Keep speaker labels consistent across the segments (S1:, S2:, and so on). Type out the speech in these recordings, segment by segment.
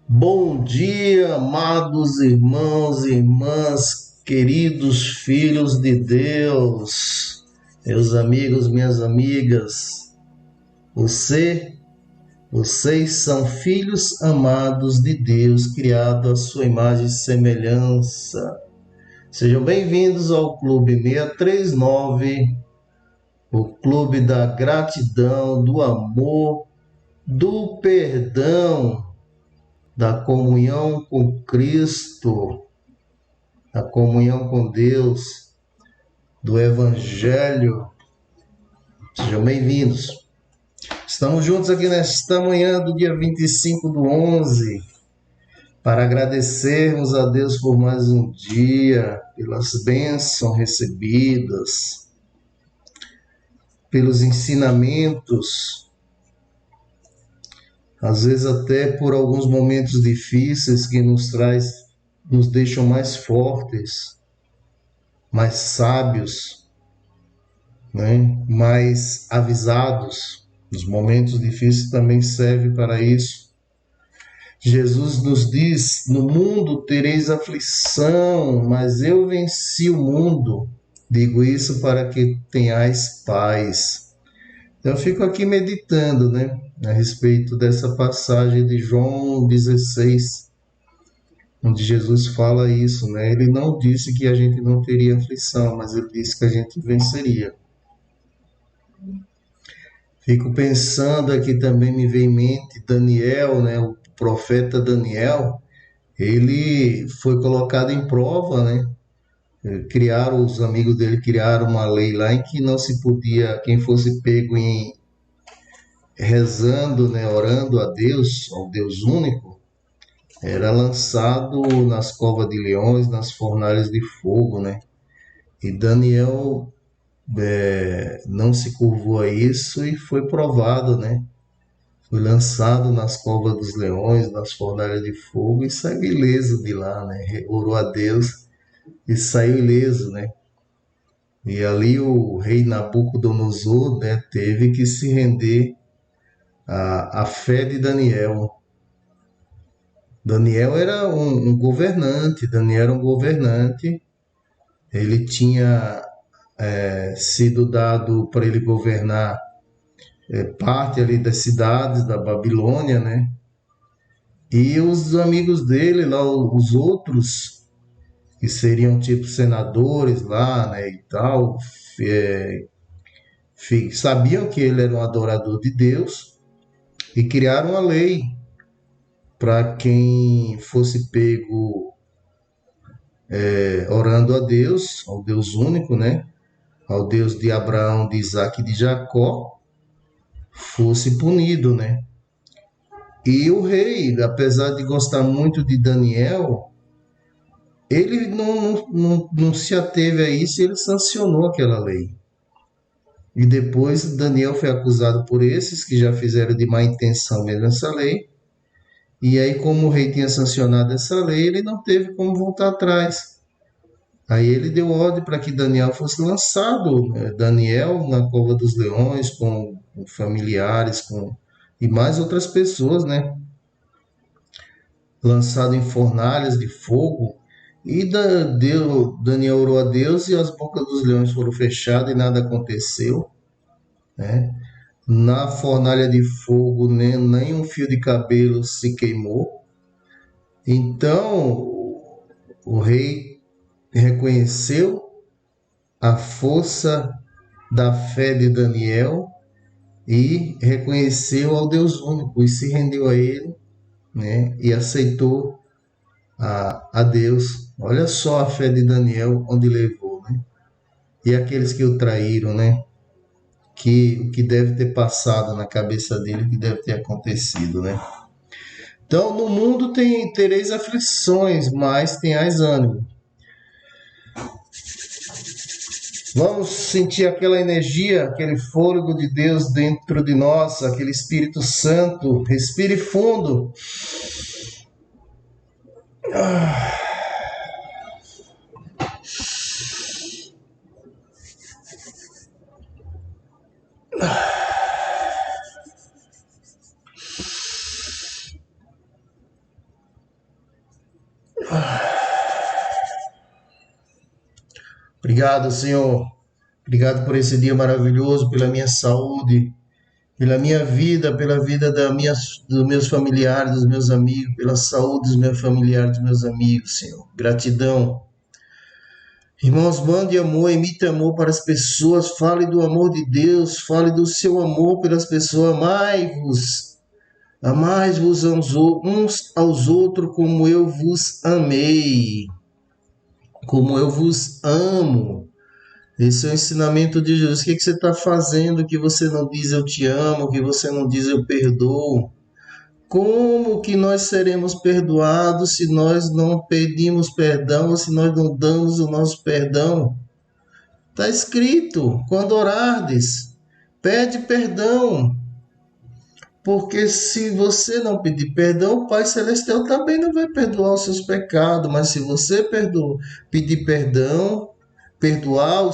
S1: Bom dia, amados irmãos e irmãs, queridos filhos de Deus, meus amigos, minhas amigas. Vocês são filhos amados de Deus, criados à sua imagem e semelhança. Sejam bem-vindos ao Clube 639, o clube da gratidão, do amor, do perdão, da comunhão com Cristo, da comunhão com Deus, do Evangelho. Sejam bem-vindos. Estamos juntos aqui nesta manhã do dia 25/11 para agradecermos a Deus por mais um dia, pelas bênçãos recebidas, pelos ensinamentos, às vezes até por alguns momentos difíceis que nos deixam mais fortes, mais sábios, né? Mais avisados. Os momentos difíceis também servem para isso. Jesus nos diz: no mundo tereis aflição, mas eu venci o mundo. Digo isso para que tenhais paz. Então eu fico aqui meditando, né, a respeito dessa passagem de João 16, onde Jesus fala isso, né? Ele não disse que a gente não teria aflição, mas ele disse que a gente venceria. Fico pensando aqui também, me vem em mente Daniel, né? O profeta Daniel, ele foi colocado em prova, né? Os amigos dele criaram uma lei lá em que não se podia, quem fosse pego em rezando, né, orando a Deus, ao Deus único, era lançado nas covas de leões, nas fornalhas de fogo, né? E Daniel não se curvou a isso e foi provado, né? Foi lançado nas covas dos leões, nas fornalhas de fogo e saiu ileso de lá, né? Orou a Deus e saiu ileso, né? E ali o rei Nabucodonosor, né, teve que se render à fé de Daniel. Daniel era um governante, Daniel era um governante, ele tinha sido dado para ele governar parte ali das cidades da Babilônia, né? E os amigos dele lá, os outros, que seriam tipo senadores lá, né, e tal, é, sabiam que ele era um adorador de Deus e criaram uma lei para quem fosse pego orando a Deus, ao Deus único, né, ao Deus de Abraão, de Isaac e de Jacó, fosse punido, né? E o rei, apesar de gostar muito de Daniel, ele não se ateve a isso e ele sancionou aquela lei. E depois Daniel foi acusado por esses que já fizeram de má intenção mesmo essa lei. E aí, como o rei tinha sancionado essa lei, ele não teve como voltar atrás. Aí ele deu ordem para que Daniel fosse lançado, né? Daniel na cova dos leões, com familiares, e mais outras pessoas, né? Lançado em fornalhas de fogo. E Daniel orou a Deus e as bocas dos leões foram fechadas e nada aconteceu, né? Na fornalha de fogo nem um fio de cabelo se queimou. Então o rei reconheceu a força da fé de Daniel e reconheceu ao Deus único e se rendeu a ele, né? E aceitou a Deus. Olha só a fé de Daniel onde levou, né? E aqueles que o traíram, né? O que deve ter passado na cabeça dele, o que deve ter acontecido, né? Então, no mundo tereis aflições, mas tenhais ânimo. Vamos sentir aquela energia, aquele fôlego de Deus dentro de nós, aquele Espírito Santo. Respire fundo. Obrigado, Senhor. Obrigado por esse dia maravilhoso, pela minha saúde, pela minha vida, pela vida dos meus familiares, dos meus amigos, pela saúde dos meus familiares, dos meus amigos, Senhor. Gratidão. Irmãos, mande amor, emite amor para as pessoas, fale do amor de Deus, fale do seu amor pelas pessoas, amai-vos uns aos outros como eu vos amei, como eu vos amo. Esse é o ensinamento de Jesus. O que você está fazendo que você não diz eu te amo, que você não diz eu perdoo? Como que nós seremos perdoados se nós não pedimos perdão, ou se nós não damos o nosso perdão? Está escrito, quando orardes, pede perdão. Porque se você não pedir perdão, o Pai Celestial também não vai perdoar os seus pecados. Mas se você pedir perdão, perdoar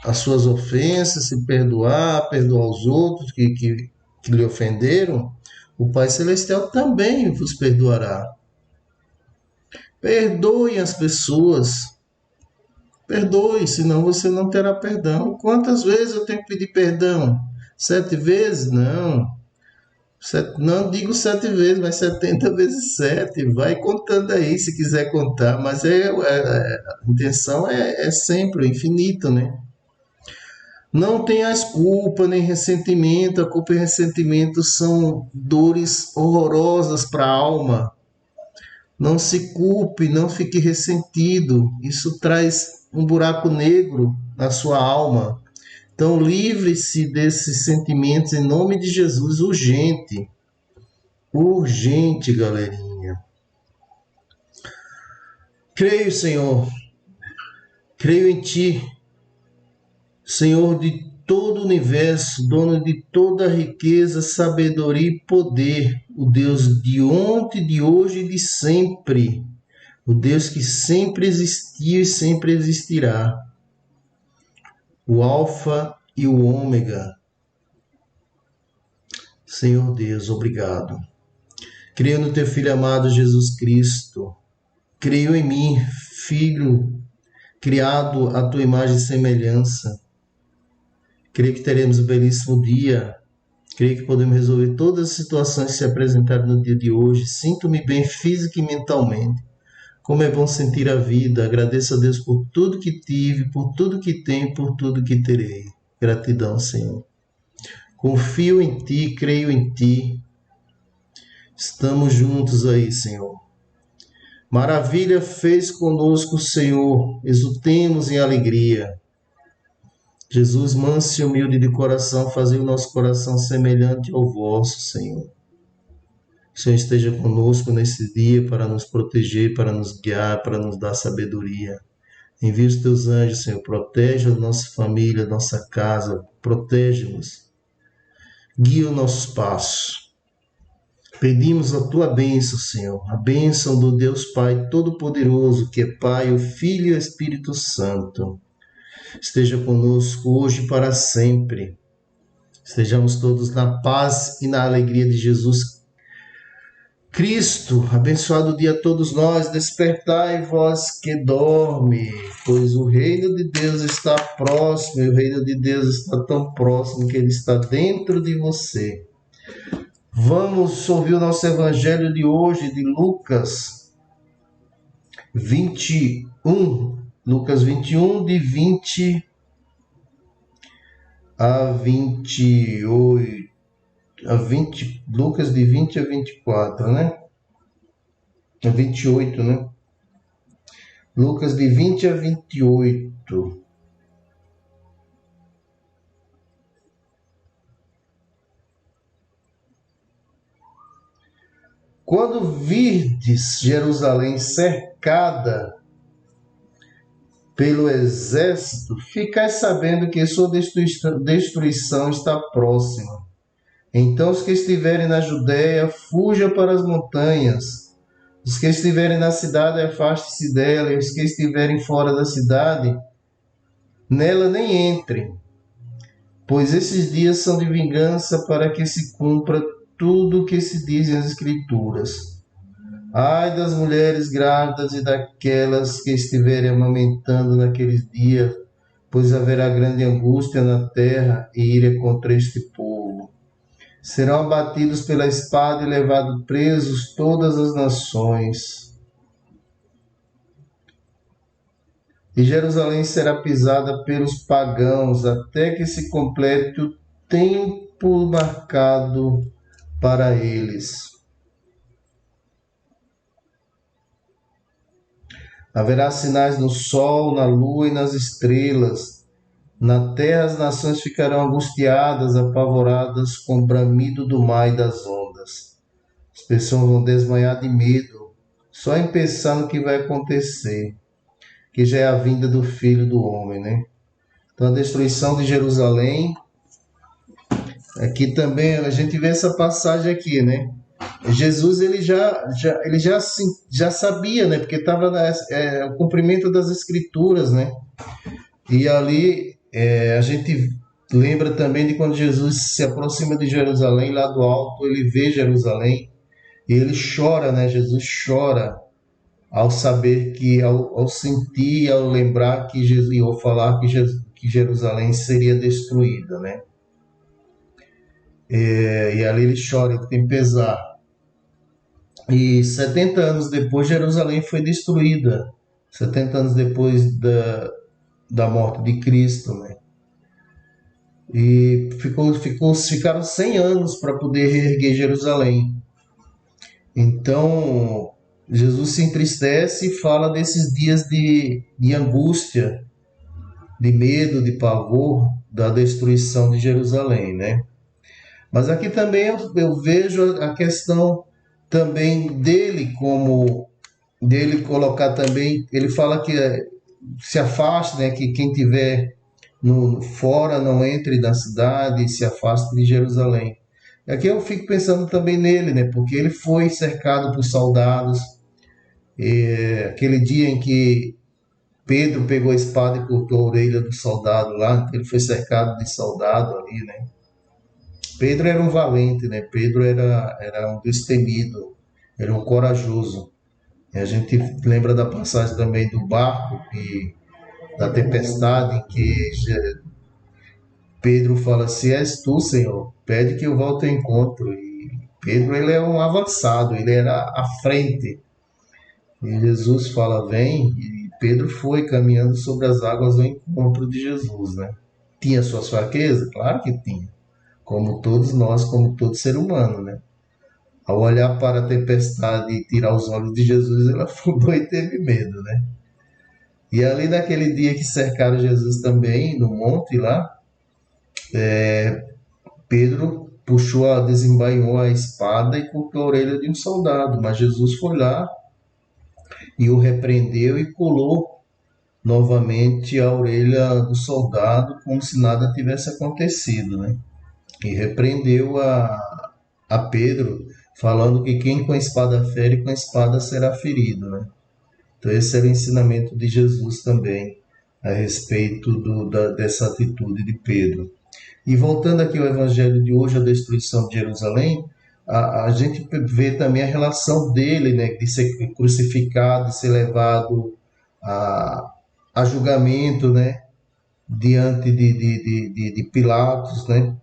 S1: as suas ofensas, se perdoar os outros que lhe ofenderam, o Pai Celestial também vos perdoará. Perdoe as pessoas. Perdoe, senão você não terá perdão. Quantas vezes eu tenho que pedir perdão? 7 vezes? Não. Não digo 7 vezes, mas 70 vezes 7. Vai contando aí, se quiser contar. Mas a intenção é sempre o infinito, né? Não tenhas culpa nem ressentimento. A culpa e ressentimento são dores horrorosas para a alma. Não se culpe, não fique ressentido. Isso traz um buraco negro na sua alma. Então, livre-se desses sentimentos em nome de Jesus, urgente. Urgente, galerinha. Creio, Senhor. Creio em Ti, Senhor de todo o universo, dono de toda a riqueza, sabedoria e poder, o Deus de ontem, de hoje e de sempre, o Deus que sempre existiu e sempre existirá, o Alfa e o Ômega. Senhor Deus, obrigado. Creio no Teu Filho amado Jesus Cristo. Creio em mim, Filho, criado à Tua imagem e semelhança. Creio que teremos um belíssimo dia. Creio que podemos resolver todas as situações que se apresentaram no dia de hoje. Sinto-me bem física e mentalmente. Como é bom sentir a vida. Agradeço a Deus por tudo que tive, por tudo que tenho, por tudo que terei. Gratidão, Senhor. Confio em Ti, creio em Ti. Estamos juntos aí, Senhor. Maravilha fez conosco o Senhor. Exultemos em alegria. Jesus, manso e humilde de coração, fazei o nosso coração semelhante ao vosso, Senhor. O Senhor esteja conosco nesse dia para nos proteger, para nos guiar, para nos dar sabedoria. Envia os teus anjos, Senhor, protege a nossa família, a nossa casa, protege-nos. Guia os nossos passos. Pedimos a tua bênção, Senhor, a bênção do Deus Pai Todo-Poderoso, que é Pai, o Filho e o Espírito Santo. Esteja conosco hoje e para sempre. Estejamos todos na paz e na alegria de Jesus Cristo. Abençoado dia a todos nós. Despertai vós que dorme, pois o reino de Deus está próximo, e o reino de Deus está tão próximo que ele está dentro de você. Vamos ouvir o nosso evangelho de hoje, de Lucas 21. Lucas 21, de 20 a 28. Lucas de 20 a 24, né? A 28, né? Lucas de 20 a 28. Quando virdes Jerusalém cercada pelo exército, ficai sabendo que sua destruição está próxima. Então os que estiverem na Judéia, fujam para as montanhas. Os que estiverem na cidade, afaste-se dela. E os que estiverem fora da cidade, nela nem entrem. Pois esses dias são de vingança, para que se cumpra tudo o que se diz nas Escrituras. Ai das mulheres grávidas e daquelas que estiverem amamentando naqueles dias, pois haverá grande angústia na terra e ira contra este povo. Serão abatidos pela espada e levados presos todas as nações. E Jerusalém será pisada pelos pagãos, até que se complete o tempo marcado para eles. Haverá sinais no sol, na lua e nas estrelas. Na terra as nações ficarão angustiadas, apavoradas com o bramido do mar e das ondas. As pessoas vão desmanhar de medo, só em pensar no que vai acontecer, que já é a vinda do Filho do Homem, né? Então a destruição de Jerusalém, aqui também a gente vê essa passagem aqui, né? Jesus ele já sabia, né? Porque estava o cumprimento das escrituras, né? E ali a gente lembra também de quando Jesus se aproxima de Jerusalém, lá do alto, ele vê Jerusalém e ele chora, né? Jesus chora ao saber que, ao sentir, ao lembrar que Jesus, ou falar que Jerusalém seria destruída, né? E ali ele chora, ele tem pesar. E 70 anos depois, Jerusalém foi destruída. 70 anos depois da morte de Cristo, né? E ficaram 100 anos para poder reerguer Jerusalém. Então, Jesus se entristece e fala desses dias de angústia, de medo, de pavor, da destruição de Jerusalém, né? Mas aqui também eu vejo a questão também dele, como dele colocar também, ele fala que se afaste, né, que quem tiver fora não entre na cidade, se afaste de Jerusalém. E aqui eu fico pensando também nele, né, porque ele foi cercado por soldados, aquele dia em que Pedro pegou a espada e cortou a orelha do soldado lá, ele foi cercado de soldado ali, né. Pedro era um valente, né, Pedro era um destemido, era um corajoso. E a gente lembra da passagem também do barco, da tempestade, em que Pedro fala: Se és tu, Senhor, pede que eu volte ao encontro. E Pedro, ele é um avançado, ele era à frente. E Jesus fala: Vem. E Pedro foi caminhando sobre as águas ao encontro de Jesus, né? Tinha suas fraquezas? Claro que tinha. Como todos nós, como todo ser humano, né? Ao olhar para a tempestade e tirar os olhos de Jesus, ele afundou e teve medo, né? E ali naquele dia que cercaram Jesus também, no monte lá, Pedro desembainhou a espada e cortou a orelha de um soldado, mas Jesus foi lá e o repreendeu e colou novamente a orelha do soldado como se nada tivesse acontecido, né? E repreendeu a Pedro, falando que quem com a espada fere, com a espada será ferido, né? Então esse era o ensinamento de Jesus também a respeito dessa atitude de Pedro. E voltando aqui ao evangelho de hoje, a destruição de Jerusalém, a gente vê também a relação dele, né, de ser crucificado, de ser levado a, a julgamento, né, diante de Pilatos, né,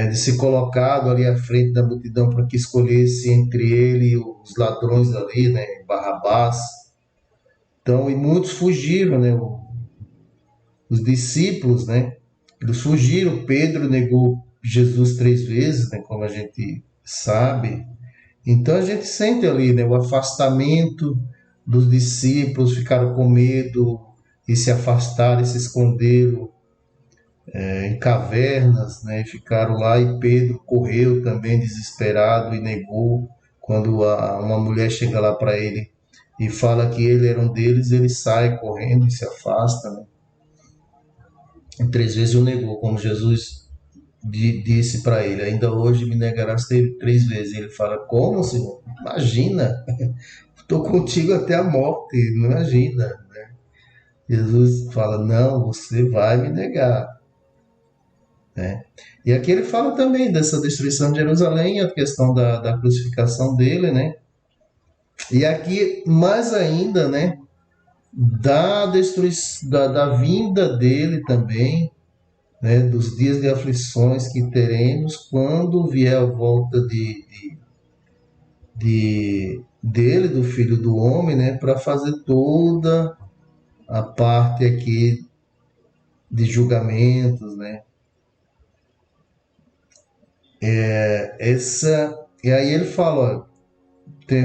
S1: de ser colocado ali à frente da multidão para que escolhesse entre ele e os ladrões ali, né, Barrabás. Então, e muitos fugiram, né, os discípulos, né, eles fugiram. Pedro negou Jesus 3 vezes, né, como a gente sabe. Então a gente sente ali, né, o afastamento dos discípulos, ficaram com medo e se afastaram e se esconderam em cavernas, né, e ficaram lá. E Pedro correu também desesperado e negou. Quando uma mulher chega lá para ele e fala que ele era um deles, ele sai correndo e se afasta, né? E 3 vezes o negou, como Jesus disse para ele: Ainda hoje me negarás 3 vezes. E ele fala: Como, Senhor? Imagina, estou contigo até a morte, não imagina. Jesus fala: Não, você vai me negar, né? E aqui ele fala também dessa destruição de Jerusalém, a questão da crucificação dele, né? E aqui, mais ainda, né? Da destruição, da vinda dele também, né? Dos dias de aflições que teremos quando vier a volta dele, do Filho do Homem, né? Para fazer toda a parte aqui de julgamentos, né? E aí ele fala, ó,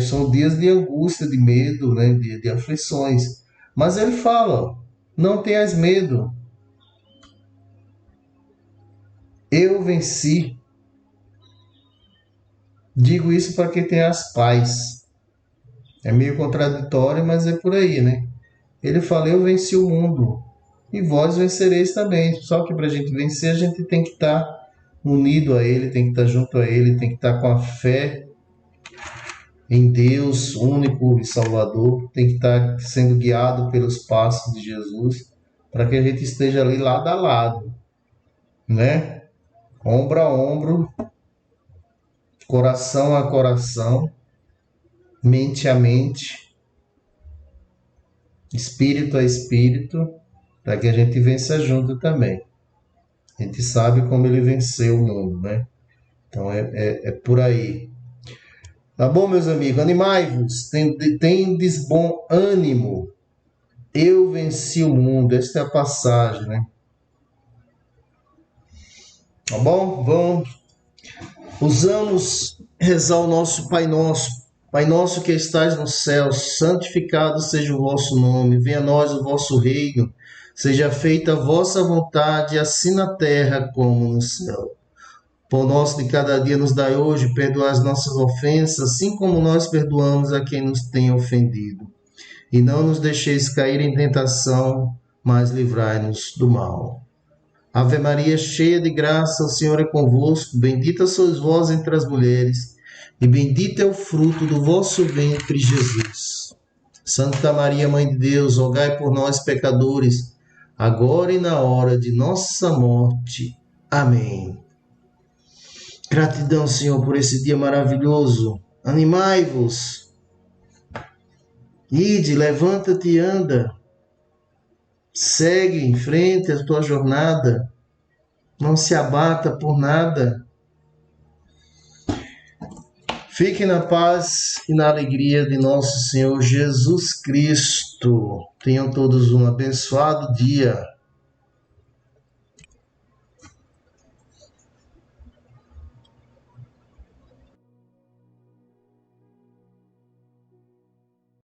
S1: são dias de angústia, de medo, né? De aflições. Mas ele fala, ó, não tenhas medo, eu venci. Digo isso para que tenhas paz. É meio contraditório, mas é por aí, né? Ele fala, eu venci o mundo e vós vencereis também. Só que para a gente vencer, a gente tem que estar unido a Ele, tem que estar junto a Ele, tem que estar com a fé em Deus, único e Salvador, tem que estar sendo guiado pelos passos de Jesus, para que a gente esteja ali lado a lado, né? Ombro a ombro, coração a coração, mente a mente, espírito a espírito, para que a gente vença junto também. A gente sabe como ele venceu o mundo, né? Então é por aí. Tá bom, meus amigos? Animai-vos, tendes bom ânimo. Eu venci o mundo. Esta é a passagem, né? Tá bom? Vamos. Usamos rezar o nosso Pai Nosso. Pai nosso que estais no céu, santificado seja o vosso nome. Venha a nós o vosso reino. Seja feita a vossa vontade, assim na terra como no céu. Pão nosso de cada dia nos dai hoje, perdoai as nossas ofensas, assim como nós perdoamos a quem nos tem ofendido. E não nos deixeis cair em tentação, mas livrai-nos do mal. Ave Maria, cheia de graça, o Senhor é convosco, bendita sois vós entre as mulheres, e bendito é o fruto do vosso ventre, Jesus. Santa Maria, Mãe de Deus, rogai por nós, pecadores, agora e na hora de nossa morte. Amém. Gratidão, Senhor, por esse dia maravilhoso. Animai-vos. Ide, levanta-te e anda. Segue em frente a tua jornada. Não se abata por nada. Fique na paz e na alegria de nosso Senhor Jesus Cristo. Tenham todos um abençoado dia.